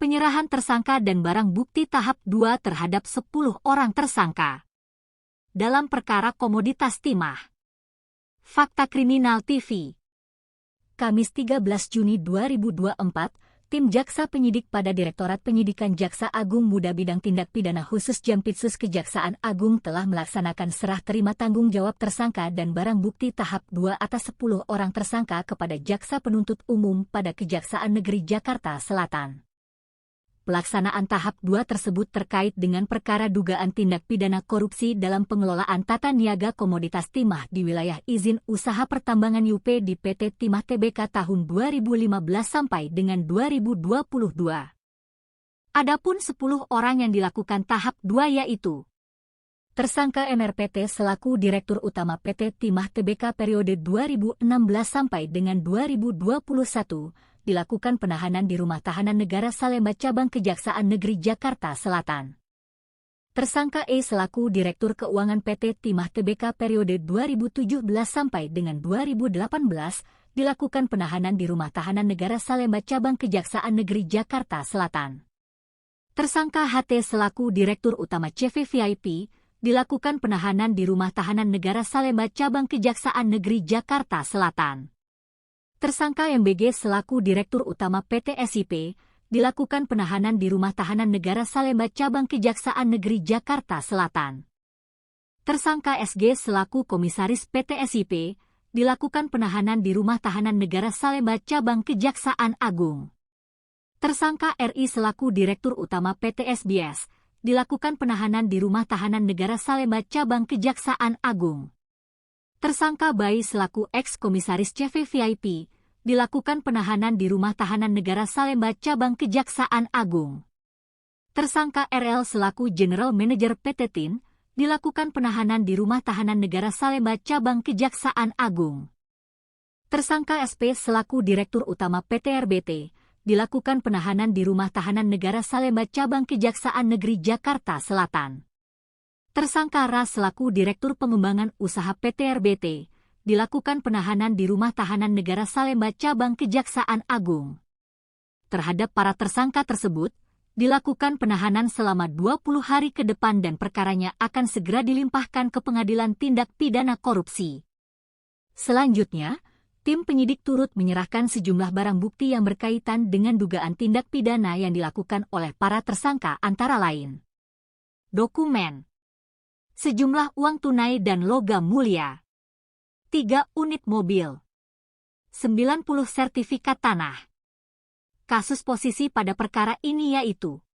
Penyerahan tersangka dan barang bukti tahap 2 terhadap 10 orang tersangka dalam perkara komoditas timah. Fakta Kriminal TV. Kamis 13 Juni 2024, tim Jaksa Penyidik pada Direktorat Penyidikan Jaksa Agung Muda Bidang Tindak Pidana Khusus Jampitsus Kejaksaan Agung telah melaksanakan serah terima tanggung jawab tersangka dan barang bukti tahap 2 atas 10 orang tersangka kepada Jaksa Penuntut Umum pada Kejaksaan Negeri Jakarta Selatan. Pelaksanaan tahap 2 tersebut terkait dengan perkara dugaan tindak pidana korupsi dalam pengelolaan tata niaga komoditas timah di wilayah izin usaha pertambangan UP di PT Timah Tbk tahun 2015 sampai dengan 2022. Adapun 10 orang yang dilakukan tahap 2 yaitu tersangka MRPT selaku Direktur Utama PT Timah Tbk periode 2016 sampai dengan 2021, dilakukan penahanan di Rumah Tahanan Negara Salemba Cabang Kejaksaan Negeri Jakarta Selatan. Tersangka E selaku Direktur Keuangan PT Timah Tbk periode 2017 sampai dengan 2018, dilakukan penahanan di Rumah Tahanan Negara Salemba Cabang Kejaksaan Negeri Jakarta Selatan. Tersangka HT selaku Direktur Utama CV VIP, dilakukan penahanan di Rumah Tahanan Negara Salemba Cabang Kejaksaan Negeri Jakarta Selatan. Tersangka MBG selaku Direktur Utama PT SIP, dilakukan penahanan di Rumah Tahanan Negara Salemba Cabang Kejaksaan Negeri Jakarta Selatan. Tersangka SG selaku Komisaris PT SIP, dilakukan penahanan di Rumah Tahanan Negara Salemba Cabang Kejaksaan Agung. Tersangka RI selaku Direktur Utama PT SBS, dilakukan penahanan di Rumah Tahanan Negara Salemba Cabang Kejaksaan Agung. Tersangka Bayi selaku ex-komisaris CV VIP, dilakukan penahanan di Rumah Tahanan Negara Salemba Cabang Kejaksaan Agung. Tersangka RL selaku General Manager PT TIN, dilakukan penahanan di Rumah Tahanan Negara Salemba Cabang Kejaksaan Agung. Tersangka SP selaku Direktur Utama PT RBT, dilakukan penahanan di Rumah Tahanan Negara Salemba Cabang Kejaksaan Negeri Jakarta Selatan. Tersangka RA selaku Direktur Pengembangan Usaha PT RBT, dilakukan penahanan di Rumah Tahanan Negara Salemba Cabang Kejaksaan Agung. Terhadap para tersangka tersebut, dilakukan penahanan selama 20 hari ke depan dan perkaranya akan segera dilimpahkan ke Pengadilan Tindak Pidana Korupsi. Selanjutnya, tim penyidik turut menyerahkan sejumlah barang bukti yang berkaitan dengan dugaan tindak pidana yang dilakukan oleh para tersangka antara lain dokumen, sejumlah uang tunai dan logam mulia, 3 unit mobil, 90 sertifikat tanah. Kasus posisi pada perkara ini yaitu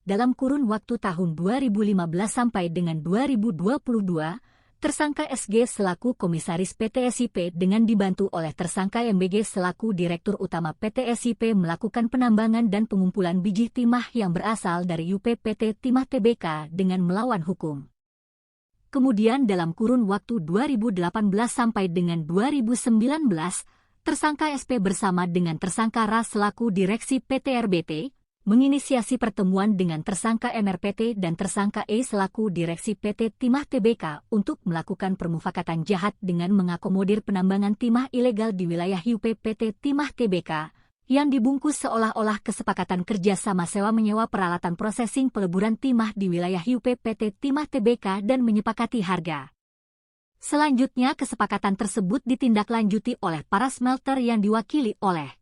dalam kurun waktu tahun 2015 sampai dengan 2022, tersangka SG selaku Komisaris PT SIP dengan dibantu oleh tersangka MBG selaku Direktur Utama PT SIP melakukan penambangan dan pengumpulan biji timah yang berasal dari UP PT Timah Tbk dengan melawan hukum. Kemudian dalam kurun waktu 2018 sampai dengan 2019, tersangka SP bersama dengan tersangka RA selaku Direksi PT RBT, menginisiasi pertemuan dengan tersangka MRPT dan tersangka E selaku Direksi PT Timah Tbk untuk melakukan permufakatan jahat dengan mengakomodir penambangan timah ilegal di wilayah UP PT Timah Tbk, yang dibungkus seolah-olah kesepakatan kerjasama sewa-menyewa peralatan prosesing peleburan timah di wilayah UP PT Timah Tbk dan menyepakati harga. Selanjutnya kesepakatan tersebut ditindaklanjuti oleh para smelter yang diwakili oleh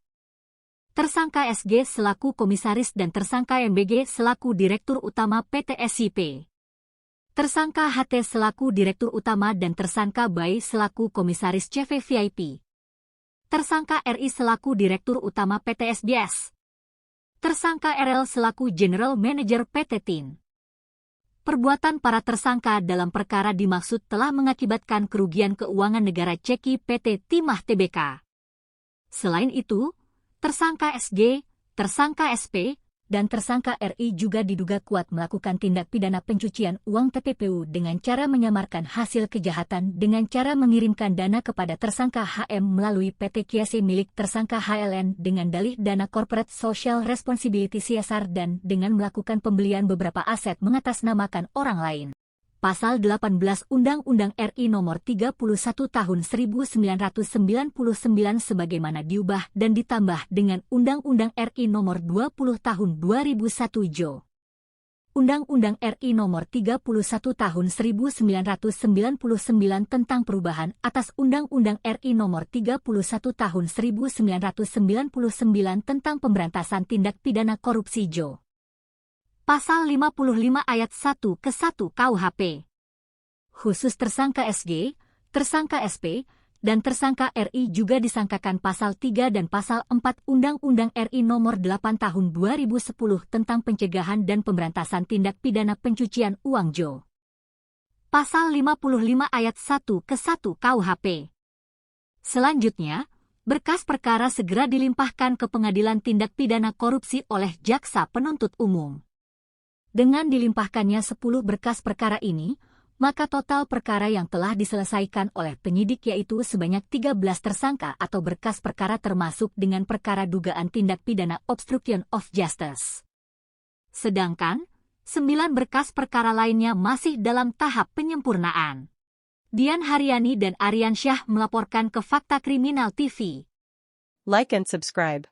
tersangka SG selaku Komisaris dan tersangka MBG selaku Direktur Utama PT SIP. Tersangka HT selaku Direktur Utama dan tersangka Bayi selaku Komisaris CV VIP. Tersangka RI selaku Direktur Utama PT SBS. Tersangka RL selaku General Manager PT TIN. Perbuatan para tersangka dalam perkara dimaksud telah mengakibatkan kerugian keuangan negara ceki PT Timah Tbk. Selain itu, tersangka SG, tersangka SP, dan tersangka RI juga diduga kuat melakukan tindak pidana pencucian uang TPPU dengan cara menyamarkan hasil kejahatan dengan cara mengirimkan dana kepada tersangka HM melalui PT Kiasi milik tersangka HLN dengan dalih dana Corporate Social Responsibility CSR dan dengan melakukan pembelian beberapa aset mengatasnamakan orang lain. Pasal 18 Undang-Undang RI Nomor 31 Tahun 1999 sebagaimana diubah dan ditambah dengan Undang-Undang RI Nomor 20 Tahun 2001 Jo. Undang-Undang RI Nomor 31 Tahun 1999 tentang perubahan atas Undang-Undang RI Nomor 31 Tahun 1999 tentang pemberantasan tindak pidana korupsi Jo. Pasal 55 ayat 1 ke 1 KUHP. Khusus tersangka SG, tersangka SP, dan tersangka RI juga disangkakan pasal 3 dan pasal 4 Undang-Undang RI Nomor 8 Tahun 2010 tentang pencegahan dan pemberantasan tindak pidana pencucian uang Jo. Pasal 55 ayat 1 ke 1 KUHP. Selanjutnya, berkas perkara segera dilimpahkan ke Pengadilan Tindak Pidana Korupsi oleh Jaksa Penuntut Umum. Dengan dilimpahkannya 10 berkas perkara ini, maka total perkara yang telah diselesaikan oleh penyidik yaitu sebanyak 13 tersangka atau berkas perkara termasuk dengan perkara dugaan tindak pidana obstruction of justice. Sedangkan, 9 berkas perkara lainnya masih dalam tahap penyempurnaan. Dian Haryani dan Aryan Syah melaporkan ke Fakta Kriminal TV. Like and subscribe.